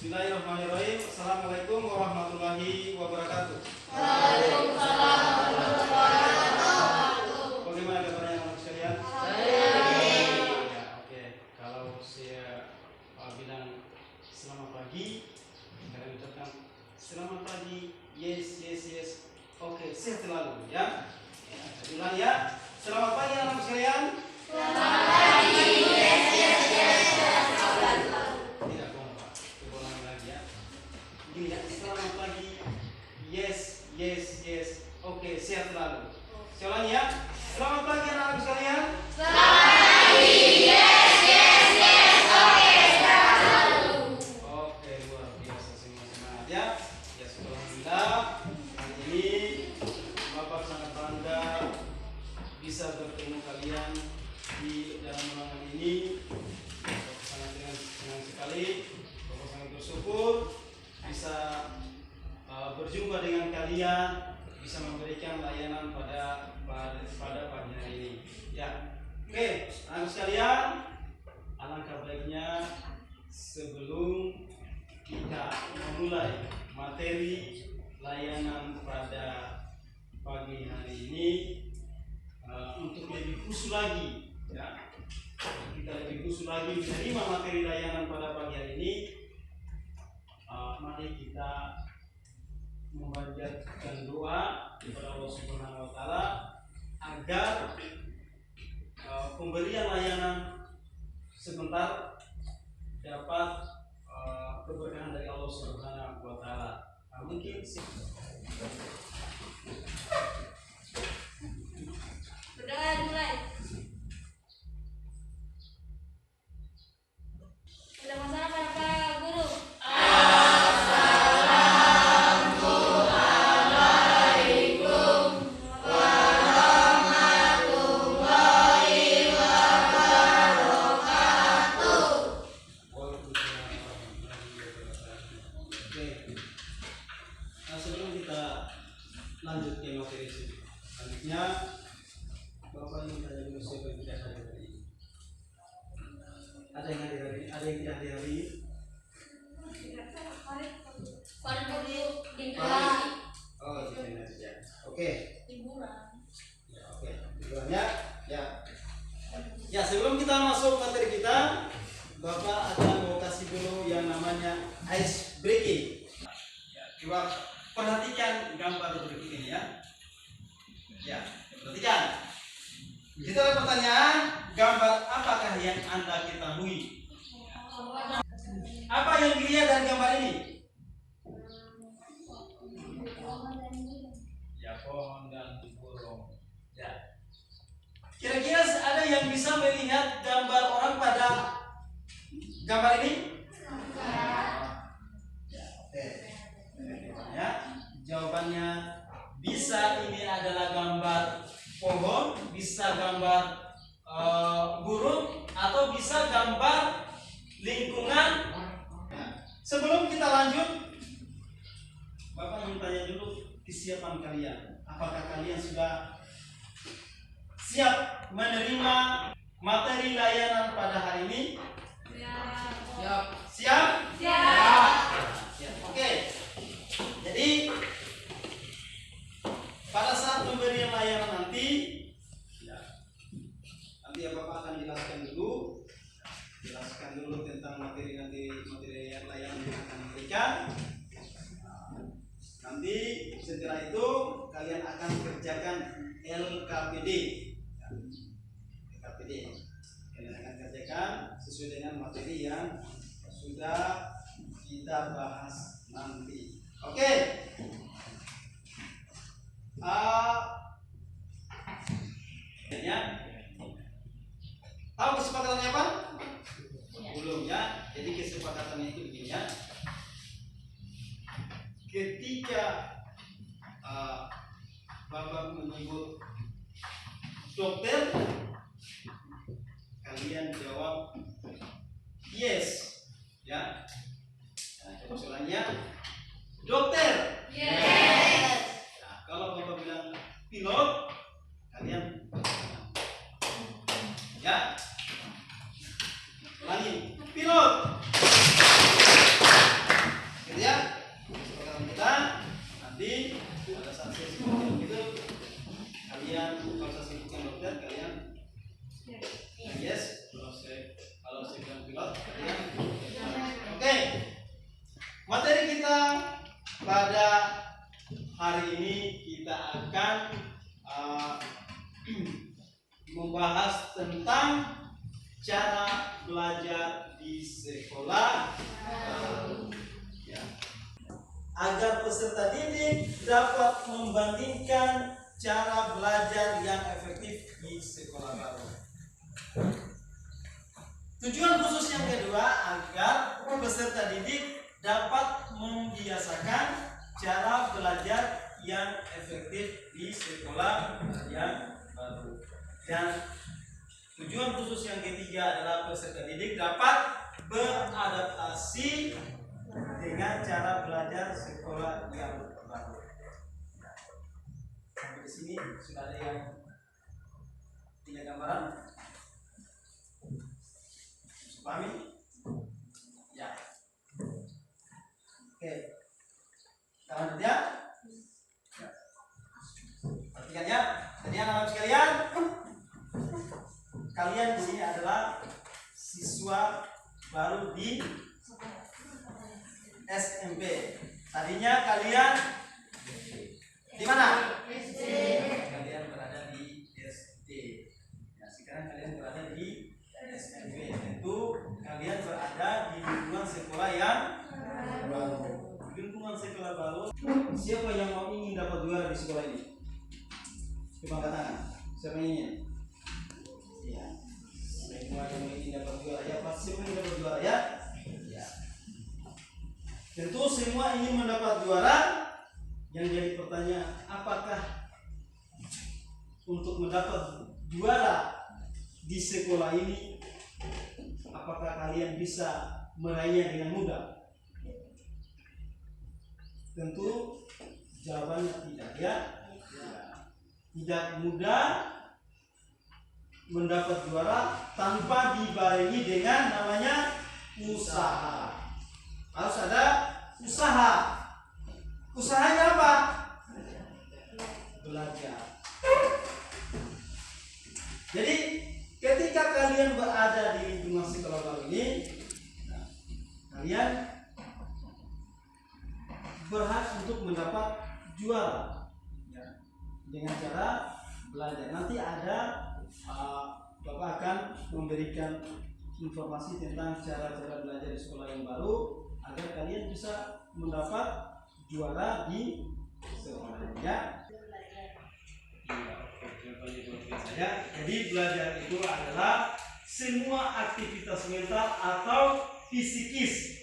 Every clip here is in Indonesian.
Bismillahirrahmanirrahim. Assalamualaikum warahmatullahi wabarakatuh. Waalaikumsalam warahmatullahi wabarakatuh. Bagaimana kabarnya anak sekalian? Baik. Ya, oke. Kalau saya bilang selamat pagi, kalian ucapkan selamat pagi. Yes, yes, yes. Oke, sehat selalu ya. Ulang ya. Selamat pagi anak sekalian. Selamat pagi. Yes, yes, yes. Tidak kompak. Coba ulangi lagi ya. Gini ya. Selamat pagi. Yes, yes, yes. Oke, sehat selalu. Saya ulangi ya. Selamat pagi anak sekalian. Selamat pagi. Yes, yes, yes. Oke, sehat selalu. Oke, luar biasa, semua semangat ya. Ya, alhamdulillah. Hari ini Bapak sangat bangga bisa bertemu kalian di dalam ruangan ini. Bapak sangat senang sekali. Bapak sangat bersyukur bisa berjumpa dengan kalian, bisa memberikan layanan pada pagi hari ini. Ya, oke, anak sekalian, alangkah baiknya sebelum kita memulai materi layanan pada pagi hari ini, untuk lebih khusus lagi, ya, kita lebih khusus lagi menerima materi layanan pada pagi hari ini. Mari kita memanjatkan doa kepada Allah Subhanahu wa taala agar pemberian layanan sebentar dapat keberkahan dari Allah Subhanahu wa taala. Mungkin Berdoa mulai. Ada masalah pada Pak Guru? sebelum kita lanjut ke materi selanjutnya, Bapak ingin tanya dulu siapa yang tidak hadir hari ini? Ada yang hadir hari ini? Ada yang tidak hadir hari ini? Pada Guru di Oh, tidak saja. Oke. liburan. Ya, oke. Liburannya, ya. Ya, sebelum kita masuk materi kita, Bapak akan mau kasih dulu yang namanya ice breaking. Ya, coba perhatikan gambar berikut ini ya. Ya, perhatikan. Kita ada pertanyaan, gambar apakah yang Anda ketahui? Apa yang dilihat dari gambar ini? Ya, pohon dan burung. Ya. Kira-kira ada yang bisa melihat gambar orang pada gambar ini? Ya, oke. Ya, jawabannya bisa ini adalah gambar pohon, bisa gambar burung, atau bisa gambar lingkungan. Nah, sebelum kita lanjut, Bapak ingin tanya dulu kesiapan kalian. Apakah kalian sudah siap menerima materi layanan pada hari ini? Siap. Siap? Siap. Siap. Oke. Jadi pada saat pemberian layanan nanti, ya, nanti ya Bapak akan jelaskan dulu tentang materi layanan yang akan diberikan. Nanti setelah itu kalian akan kerjakan LKPD. LKPD. Kalian akan kerjakan sesuai dengan materi yang sudah kita bahas nanti. Oke. Ya. Tahu kesepakatannya apa? Belum ya. Jadi kesepakatannya itu begini ya. Ketika Bapak menyebut dokter, kalian jawab yes, ya. Nah, coba ulangi ya. Dokter. Yes. Nah, kalau Bapak bilang pilot, kalian ya. Ulangi, pilot. sekolah baru. Ya. Agar peserta didik dapat membandingkan cara belajar yang efektif di sekolah baru. Tujuan khusus yang kedua, agar peserta didik dapat membiasakan cara belajar yang efektif di sekolah yang baru. Dan tujuan khusus yang ketiga adalah peserta didik dapat beradaptasi dengan cara belajar sekolah yang baru. Sampai di sini sudah ada yang punya gambaran? Pahami? Ya. Oke. Kita lanjut ya. Perhatikan ya. Jadi anak-anak sekalian, kalian di sini adalah siswa baru di SMP. Tadinya kalian di mana? SD. Kalian berada di SD. Ya, sekarang kalian berada di SMP. Tentu kalian berada di lingkungan sekolah yang baru. Lingkungan sekolah baru. Siapa yang mau ingin dapat juara di sekolah ini? Coba angkat tangan. Siapa yang ingin? Ya. Semua yang ingin dapat juara ya, pasti ingin dapat juara ya. Ya. Tentu semua ingin mendapat juara. Yang jadi pertanyaan, apakah untuk mendapat juara di sekolah ini, apakah kalian bisa meraihnya dengan mudah? Tentu jawabannya tidak ya. Tidak mudah mendapat juara tanpa dibarengi dengan namanya usaha. Harus ada usaha. Usahanya apa? Belajar. Jadi ketika kalian berada di lingkungan sekolah baru ini, kalian berhak untuk mendapat juara dengan cara belajar. Nanti ada Bapak akan memberikan informasi tentang cara-cara belajar di sekolah yang baru agar kalian bisa mendapat juara di sekolah ya. Jadi belajar itu adalah semua aktivitas mental atau fisikis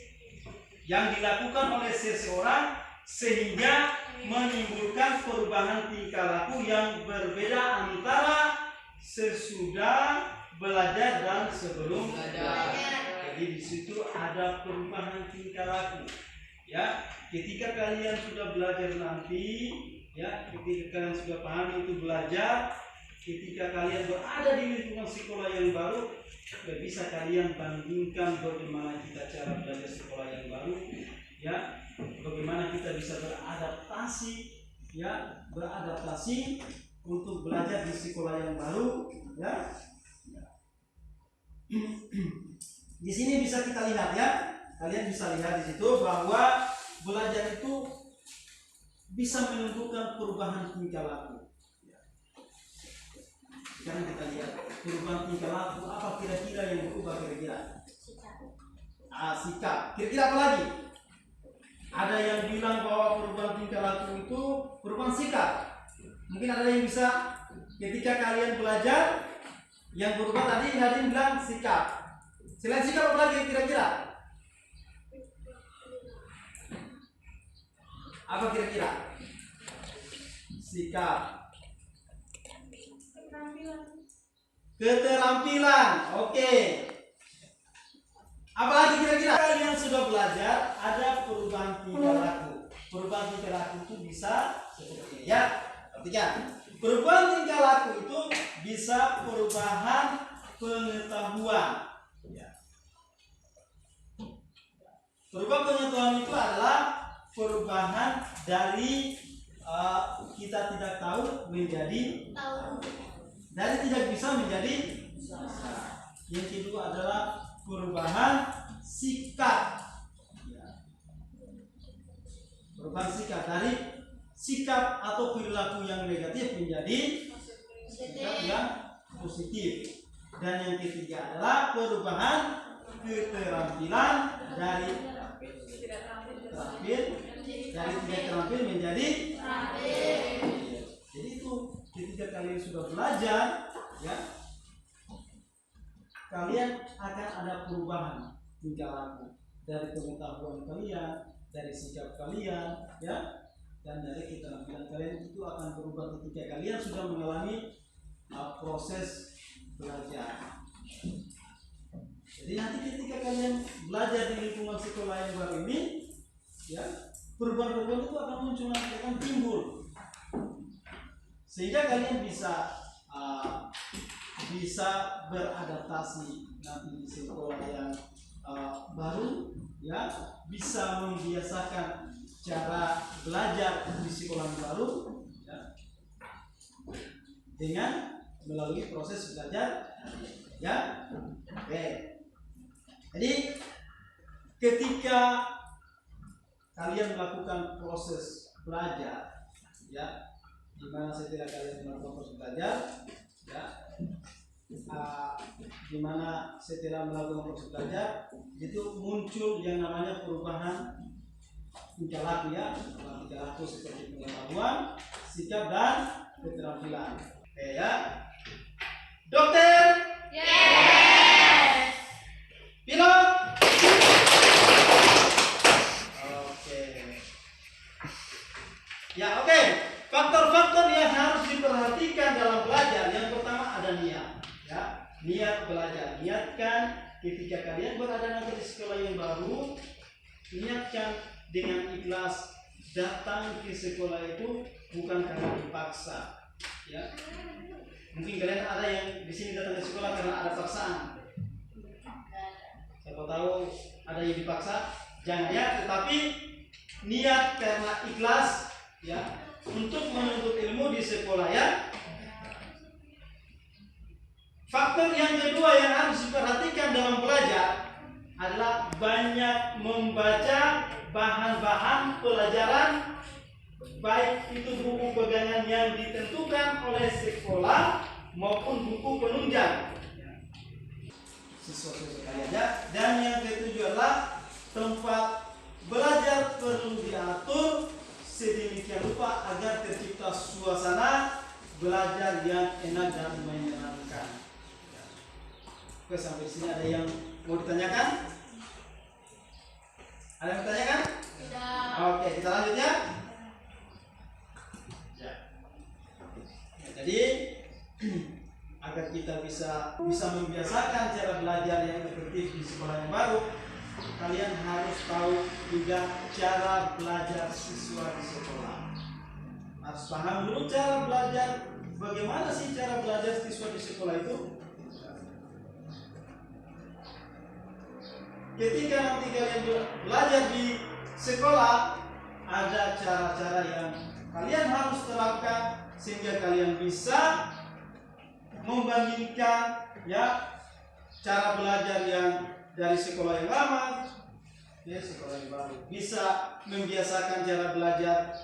yang dilakukan oleh seseorang sehingga menimbulkan perubahan tingkah laku yang berbeda antara sesudah belajar dan sebelum belajar. Jadi di situ ada perubahan tingkah laku. Ya, ketika kalian sudah belajar nanti, ya, ketika kalian sudah paham itu belajar, ketika kalian berada di lingkungan sekolah yang baru, bisa kalian bandingkan bagaimana kita cara belajar sekolah yang baru, ya, bagaimana kita bisa beradaptasi, ya, beradaptasi untuk belajar di sekolah yang baru, ya. Di sini bisa kita lihat ya. Kalian bisa lihat di situ bahwa belajar itu bisa menentukan perubahan tingkah laku. Sekarang kita lihat perubahan tingkah laku apa kira-kira yang berubah kira-kira? Sikap. Kira-kira apa lagi? Ada yang bilang bahwa perubahan tingkah laku itu perubahan sikap. Mungkin ada yang bisa ketika kalian belajar yang berubah tadi Nadine bilang sikap. Selain sikap apa lagi kira-kira? Apa kira-kira? Sikap. Keterampilan. Oke. Apalagi kira-kira kalian sudah belajar ada perubahan tingkah laku. Perubahan tingkah laku itu bisa seperti ini ya. Perhatikan. Perubahan tingkah laku itu bisa perubahan pengetahuan. Ya. Perubahan pengetahuan itu adalah perubahan dari kita tidak tahu menjadi tahu, dari tidak bisa menjadi bisa. Yang kedua adalah perubahan sikap. Perubahan sikap dari sikap atau perilaku yang negatif menjadi sikap yang positif. Dan yang ketiga adalah perubahan keterampilan dari tidak terampil menjadi terampil. Jadi itu ketika kalian sudah belajar, ya, kalian akan ada perubahan tingkah laku dari pengetahuan kalian, dari sikap kalian, ya, dan dari keterampilan kalian itu akan berubah ketika kalian sudah mengalami proses belajar. Jadi nanti ketika kalian belajar di lingkungan sekolah yang baru ini, ya, perubahan-perubahan itu akan muncul, nanti akan timbul, sehingga kalian bisa beradaptasi nanti di sekolah yang baru, ya, bisa membiasakan cara belajar di sekolah yang baru, ya, dengan melalui proses belajar, ya. Oke. Jadi ketika kalian melakukan proses belajar, ya, di mana setelah kalian melakukan proses belajar, ya, di mana setelah melakukan proses belajar itu muncul yang namanya perubahan tingkah laku, ya, tingkah laku seperti pengetahuan, sikap, dan keterampilan. Oke, ya. Dokter? Yes. Pilot? Oke. Ya, oke. Faktor-faktor yang harus diperhatikan dalam belajar, yang pertama ada niat, ya. Niat belajar. Niatkan ketika kalian berada nanti di sekolah yang baru, niatkan dengan ikhlas datang ke sekolah itu bukan karena dipaksa, ya. Mungkin kalian ada yang di sini datang ke sekolah karena ada paksaan. Siapa tahu ada yang dipaksa, jangan, ya. Tetapi niat karena ikhlas, ya, untuk menuntut ilmu di sekolah, ya. Faktor yang kedua yang harus diperhatikan dalam belajar adalah banyak membaca bahan-bahan pelajaran, baik itu buku pegangan yang ditentukan oleh sekolah maupun buku penunjang siswa-siswa kalian, ya. Dan yang ketujuh adalah tempat belajar perlu diatur sedemikian rupa agar tercipta suasana belajar yang enak dan menyenangkan. Oke, sampai sini ada yang mau ditanyakan? Ada yang bertanyakan? Tidak. Oke, kita lanjut, ya. Jadi agar kita bisa membiasakan cara belajar yang efektif di sekolah yang baru, kalian harus tahu juga cara belajar siswa di sekolah. Harus paham dulu cara belajar, bagaimana sih cara belajar siswa di sekolah itu. Ketika nanti kalian belajar di sekolah, ada cara-cara yang kalian harus terapkan sehingga kalian bisa membandingkan, ya, cara belajar yang dari sekolah yang lama ke sekolah yang baru, bisa membiasakan cara belajar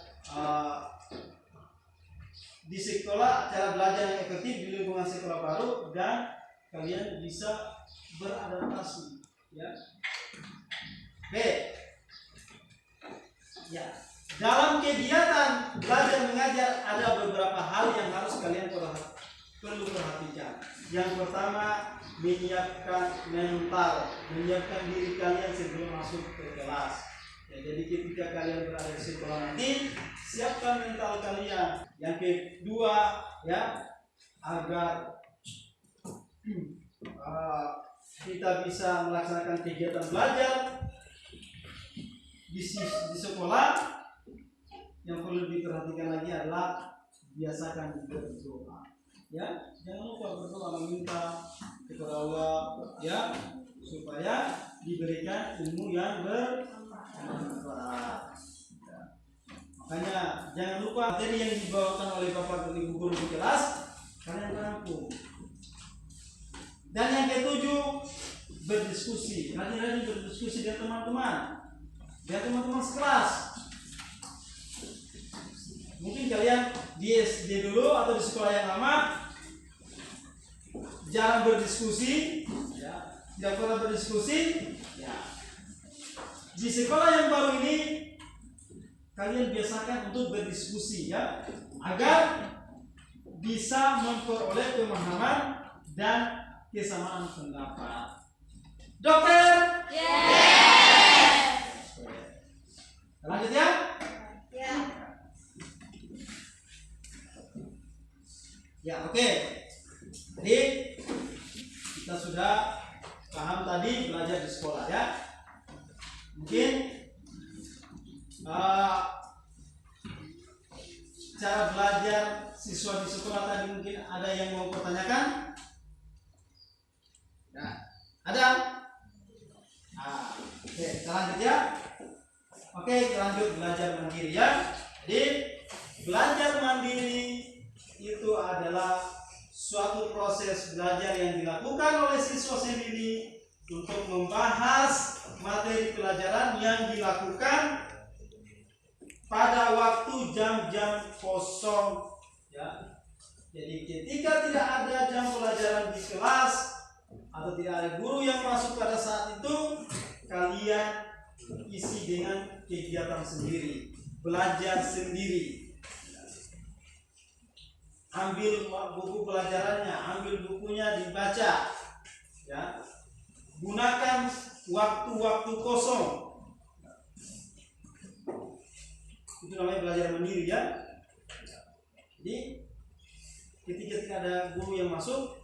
di sekolah, cara belajar yang efektif di lingkungan sekolah baru, dan kalian bisa beradaptasi, ya. Oke, ya. Dalam kegiatan belajar mengajar ada beberapa hal yang harus kalian perlu perhatikan. Yang pertama, menyiapkan mental, menyiapkan diri kalian sebelum masuk ke kelas. Ya, jadi ketika kalian berada di sekolah nanti, siapkan mental kalian. Yang kedua, ya, agar kita bisa melaksanakan kegiatan belajar di sekolah, yang perlu diperhatikan lagi adalah biasakan berdoa, ya. Jangan lupa berdoa, meminta kepada Allah, ya, supaya diberikan ilmu yang bermanfaat. Ya. Makanya jangan lupa materi yang dibawakan oleh Bapak dan Ibu guru di kelas kalian rangkum. Dan yang ketujuh, berdiskusi, rajin-rajin berdiskusi dengan teman-teman, sekelas. Mungkin kalian di SD dulu atau di sekolah yang lama jarang berdiskusi, ya. Tidak pernah berdiskusi? Ya. Di sekolah yang baru ini kalian biasakan untuk berdiskusi ya, agar bisa memperoleh pemahaman dan kesamaan pendapat. Dokter? Yes. Lanjut ya? Ya. Ya, oke. Jadi kita sudah paham tadi belajar di sekolah ya. Mungkin cara belajar siswa di sekolah tadi mungkin ada yang mau pertanyakan? Ya, ada? Oke, kita lanjut ya. Oke, kita lanjut belajar mandiri ya. Jadi belajar mandiri itu adalah suatu proses belajar yang dilakukan oleh siswa sendiri untuk membahas materi pelajaran yang dilakukan pada waktu jam-jam kosong ya. Jadi ketika tidak ada jam pelajaran di kelas atau tidak ada guru yang masuk pada saat itu, kalian isi dengan kegiatan sendiri, belajar sendiri. Ambil buku pelajarannya, ambil bukunya dibaca ya. Gunakan waktu-waktu kosong. Itu namanya belajar mandiri ya. Jadi ketika tidak ada guru yang masuk,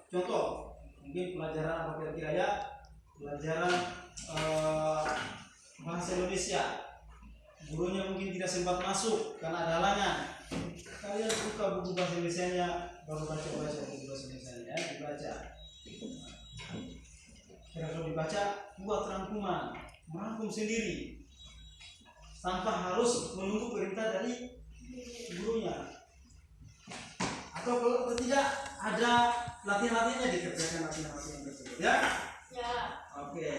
contoh mungkin pelajaran apa kira-kira ya, pelajaran bahasa Indonesia, gurunya mungkin tidak sempat masuk karena ada halangan. Kalian buka buku bahasa Indonesia-nya, baru baca buku bahasa Indonesia-nya ya, dibaca. Kalau dibaca, buat rangkuman, merangkum sendiri tanpa harus menunggu perintah dari gurunya. Atau kalau tidak ada latihan-latihannya, dikerjakan latihan-latihan tersebut ya. Ya. Oke.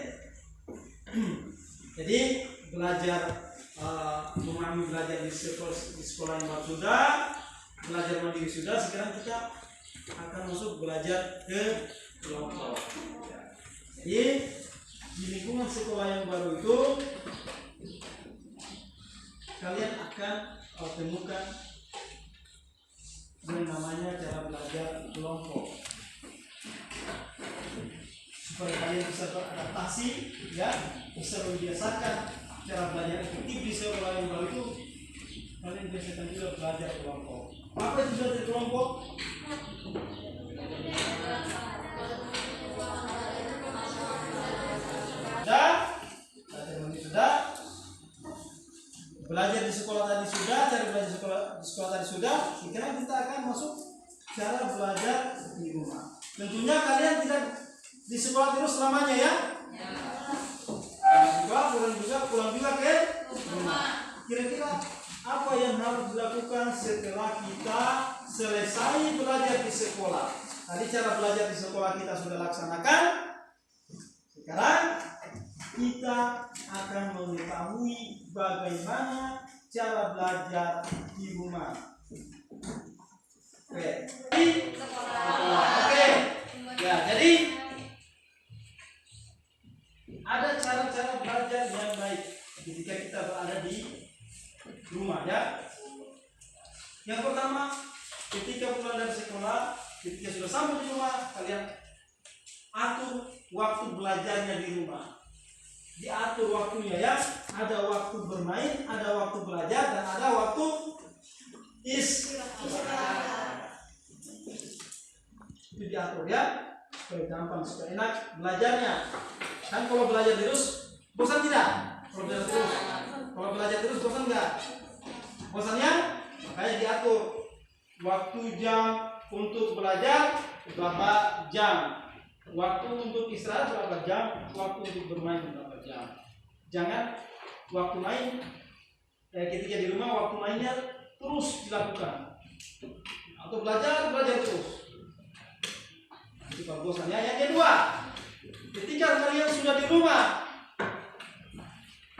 Jadi belajar memahami belajar di sekolah yang baru sudah, belajar mandiri sudah. Sekarang kita akan masuk belajar ke kelompok. Jadi di lingkungan sekolah yang baru itu kalian akan temukan yang namanya cara belajar kelompok, supaya kalian bisa beradaptasi ya, bisa membiasakan cara belajar efektif di sekolah yang baru itu. Kalian biasakan juga belajar kelompok. Apa itu belajar kelompok? Belajar di sekolah tadi sudah, cara belajar di sekolah tadi sudah. Sekarang kita akan masuk cara belajar di rumah. Tentunya kalian tidak di sekolah terus selamanya ya. Juga pulang juga ke rumah. Kira-kira apa yang harus dilakukan setelah kita selesai belajar di sekolah? Tadi cara belajar di sekolah kita sudah laksanakan. Sekarang kita akan mengetahui bagaimana cara belajar di rumah. Oke. Oke. Ya, jadi ada cara-cara belajar yang baik ketika kita berada di rumah ya. Yang pertama, ketika pulang dari sekolah, ketika sudah sampai di rumah, kalian atur waktu belajarnya di rumah. Diatur waktunya ya, ada waktu bermain, ada waktu belajar, dan ada waktu istirahat. Itu diatur ya, supaya gampang, supaya enak belajarnya. Kan kalau belajar terus, bosan tidak? Kalau belajar terus bosan nggak? Bosannya? Makanya diatur waktu jam untuk belajar berapa jam, waktu untuk istirahat berapa jam, waktu untuk bermain berapa jam. Jangan waktu main ketika di rumah, waktu mainnya terus dilakukan, atau belajar terus. Itu kalau bosan ya. Yang kedua, ketika kalian sudah di rumah,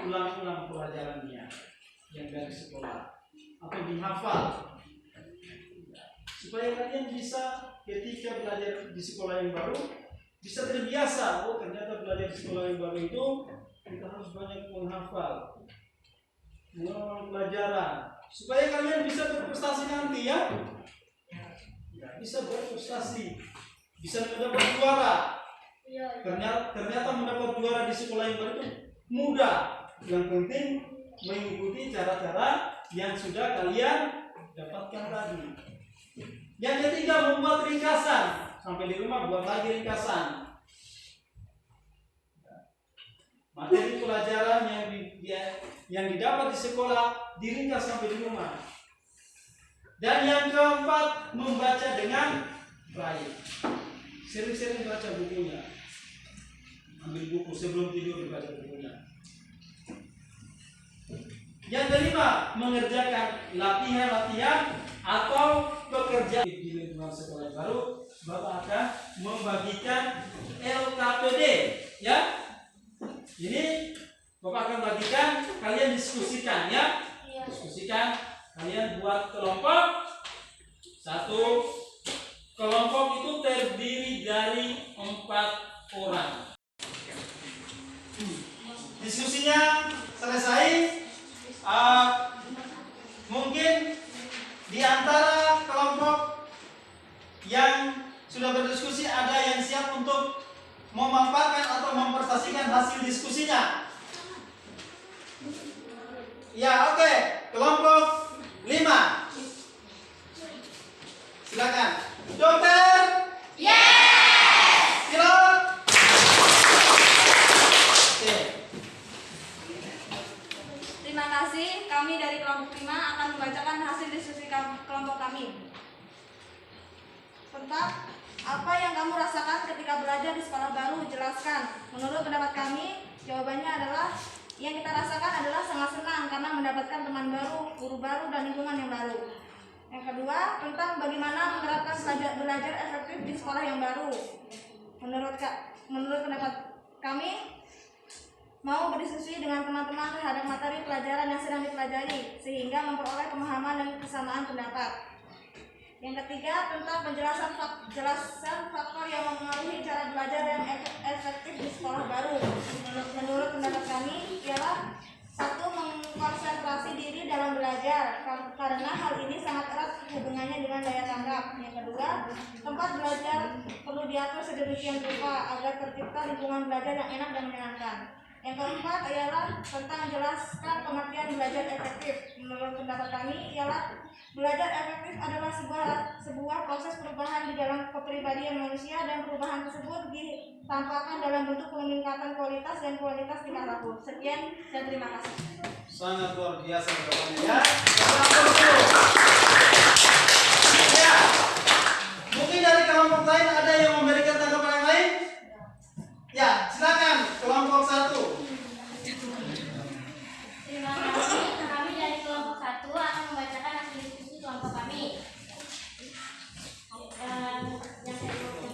ulang-ulang pelajarannya yang dari sekolah atau dihafal, supaya kalian bisa ketika belajar di sekolah yang baru bisa terbiasa. Oh, ternyata belajar di sekolah yang baru itu kita harus banyak menghafal, mengulang pelajaran, supaya kalian bisa berprestasi nanti ya. Bisa berprestasi, bisa mendapat juara. Ternyata mendapat juara di sekolah yang baru itu mudah. Yang penting mengikuti cara-cara yang sudah kalian dapatkan tadi. Yang ketiga, membuat ringkasan. Sampai di rumah buat lagi ringkasan materi pelajaran yang didapat di sekolah, diringkas sampai di rumah. Dan yang keempat, membaca dengan baik. Sering-sering baca bukunya. Ambil buku sebelum tidur, dibaca bukunya. Yang kelima, mengerjakan latihan-latihan atau pekerjaan di lingkungan sekolah yang baru. Bapak akan membagikan LKPD, ya. Ini Bapak akan bagikan, kalian diskusikan ya. Diskusikan, kalian buat kelompok. Satu kelompok itu terdiri dari 4 orang. Diskusinya selesai. Mungkin di antara kelompok yang sudah berdiskusi ada yang siap untuk memaparkan atau mempresentasikan hasil diskusinya. Ya, oke. Kelompok 5. Silakan. Dokter? Yes. Pilot? Oke. Terima kasih. Kami dari kelompok 5 akan membacakan hasil diskusi kelompok kami. Tentang apa yang kamu rasakan ketika belajar di sekolah baru, jelaskan. Menurut pendapat kami, jawabannya adalah yang kita rasakan adalah sangat senang karena mendapatkan teman baru, guru baru, dan lingkungan yang baru. Yang kedua, tentang bagaimana menerapkan belajar efektif di sekolah yang baru. Menurut pendapat kami, mau berdiskusi dengan teman-teman terhadap materi pelajaran yang sedang dipelajari sehingga memperoleh pemahaman dan kesamaan pendapat. Yang ketiga, tentang penjelasan faktor yang mempengaruhi cara belajar yang efektif di sekolah baru. Menurut pendapat kami ialah 1. Mengkonsentrasi diri dalam belajar karena hal ini sangat erat hubungannya dengan daya tanggap. Yang kedua, tempat belajar perlu diatur sedemikian rupa agar tercipta lingkungan belajar yang enak dan menyenangkan. Yang keempat ialah tentang menjelaskan pengertian belajar efektif. Menurut pendapat kami ialah belajar efektif adalah sebuah proses perubahan di dalam kepribadian manusia dan perubahan tersebut ditampakkan dalam bentuk peningkatan kualitas dan kualitas tingkah laku. Sekian dan terima kasih. Sangat luar biasa jawabannya ya. Ya. Mungkin dari kelompok lain ada yang memberikan tanggapan yang lain? Ya, silakan kelompok 1. Terima kasih. Kami dari kelompok 1 akan membacakan hasil diskusi kelompok kami. Yang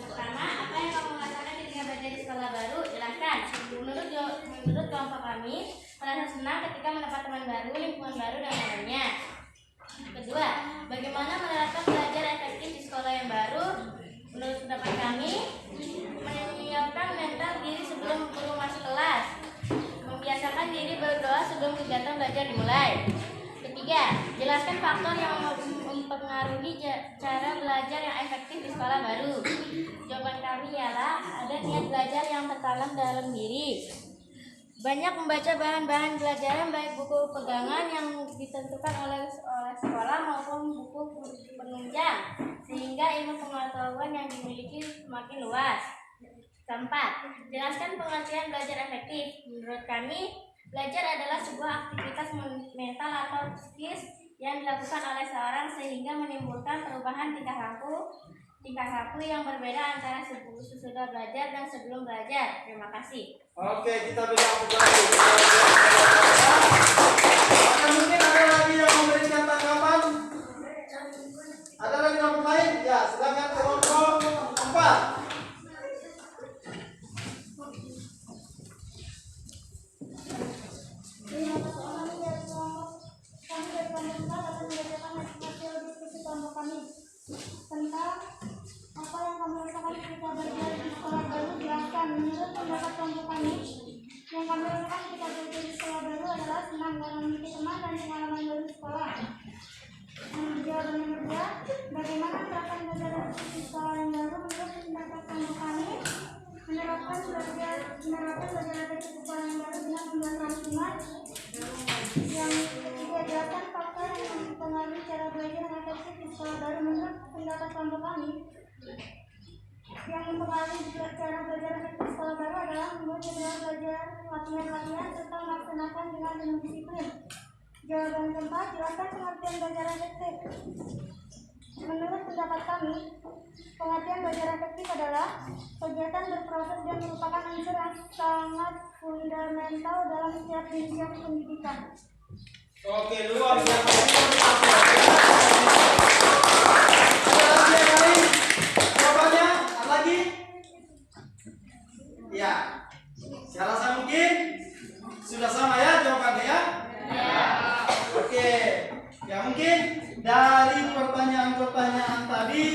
pertama, apa yang kamu rasakan ketika belajar di sekolah baru? Jelaskan. Menurut kelompok kami, merasa senang ketika mendapat teman baru, lingkungan baru, dan lainnya. Kedua, bagaimana menerapkan belajar efektif di sekolah yang baru? Menurut pendapat kami, menyiapkan mental diri sebelum guru masuk kelas, membiasakan diri berdoa sebelum kegiatan belajar dimulai. Ketiga, jelaskan faktor yang mempengaruhi cara belajar yang efektif di sekolah baru. Jawaban kami ialah ada niat belajar yang tertanam dalam diri. Banyak membaca bahan-bahan pelajaran baik buku pegangan yang ditentukan oleh sekolah maupun buku penunjang sehingga ilmu pengetahuan yang dimiliki semakin luas. Keempat, jelaskan pengertian belajar efektif. Menurut kami, belajar adalah sebuah aktivitas mental atau psikis yang dilakukan oleh seorang sehingga menimbulkan perubahan tingkah laku yang berbeda antara sesudah belajar dan sebelum belajar. Terima kasih. Oke, kita beri tepuk tangan. Mungkin ada lagi yang memberikan tanggapan? Ada lagi kelompok lain? Ya, silakan kelompok 4. Tentang apa yang kamu rasakan ketika belajar di sekolah baru, kami yang kami lakukan ketika belajar di sekolah baru adalah senang dan memiliki teman dan pengalaman baru di sekolah. Jawaban nomor 2, bagaimana menerapkan belajar di sekolah yang baru menurut pendapat kelompok kami? Menerapkan belajar efektif di sekolah yang baru dengan pembelajaran simak. Yang ketiga, jelaskan faktor yang mempengaruhi cara belajar yang efektif di sekolah baru menurut pendapat kelompok kami. Yang mempengaruhi cara belajar efektif di sekolah baru adalah membuat jadwal belajar, latihan-latihan, serta melaksanakan dengan penuh disiplin. Jawaban keempat, jelaskan pengertian belajar efektif. Menurut pendapat kami, pengertian belajar efektif adalah kegiatan berproses dan merupakan unsur yang sangat fundamental dalam setiap jenjang pendidikan. Oke, luar biasa. Ada lagi yang lain? Jawabannya ada lagi? Ya. Saya rasa mungkin sudah sama ya jawabannya ya? Ya. Oke. Ya mungkin dari pertanyaan-pertanyaan tadi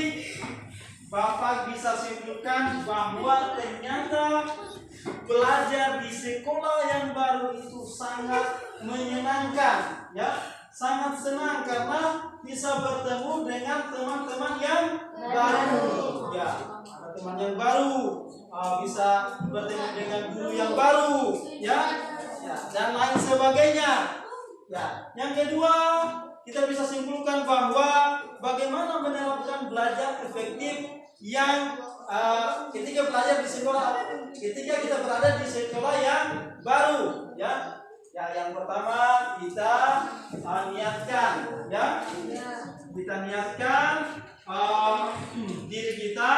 Bapak bisa simpulkan bahwa ternyata belajar di sekolah yang baru itu sangat menyenangkan, ya, sangat senang karena bisa bertemu dengan teman-teman yang baru, ya, ada teman yang baru, bisa bertemu dengan guru yang baru, ya, dan lain sebagainya, ya. Yang kedua, kita bisa simpulkan bahwa bagaimana menerapkan belajar efektif yang ketika belajar di sekolah, ketika kita berada di sekolah yang baru, ya. Ya, yang pertama kita niatkan, ya. Kita niatkan diri kita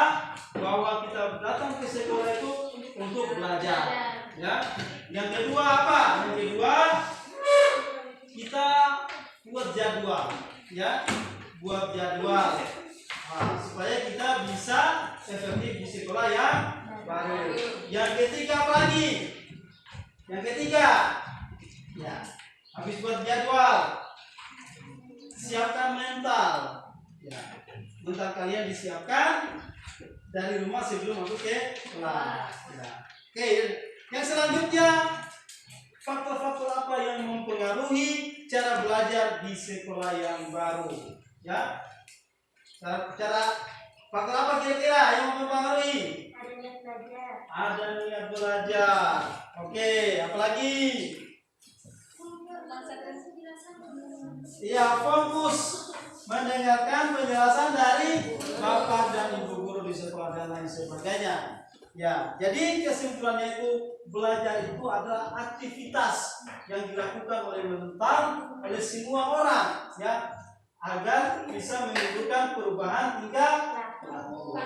bahwa kita datang ke sekolah itu untuk belajar, ya. Yang kedua apa? Yang kedua kita buat jadwal, ya. Buat jadwal. Supaya kita bisa efektif di sekolah yang baru. Yang ketiga apa lagi? Yang ketiga, ya, habis buat jadwal, siapkan mental, ya. Mental kalian disiapkan dari rumah sebelum masuk ke kelas. Ya. Oke, yang selanjutnya, faktor-faktor apa yang mempengaruhi cara belajar di sekolah yang baru? Ya. Cara faktor apa kira-kira yang mempengaruhi? Ada niat belajar. Ada niat belajar. Oke, apalagi? Iya, fokus mendengarkan penjelasan dari Bapak dan Ibu guru di sekolah dan lain sebagainya. Ya, jadi kesimpulannya itu belajar itu adalah aktivitas yang dilakukan oleh mental oleh semua orang, ya, agar bisa menimbulkan perubahan tingkah laku.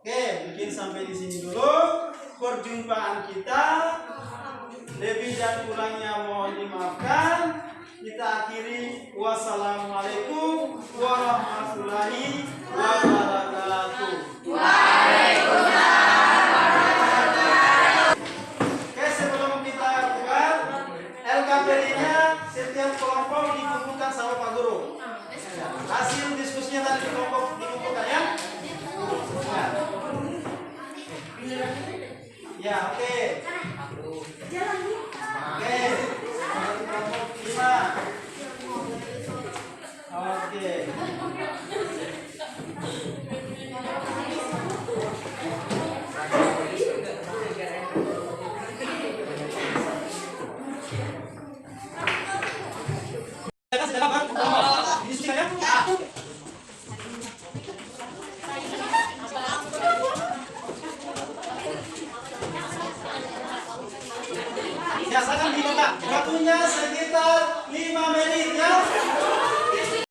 Oke, mungkin sampai di sini dulu perjumpaan kita. Lebih dan kurangnya mohon dimaafkan. Kita akhiri. Wassalamualaikum warahmatullahi wabarakatuh. Oke, sebelum kita buka LKPD-nya, setiap kelompok dikumpulkan sama Pak Guru. Hasil diskusinya tadi dikumpulkan ya. Ya, oke.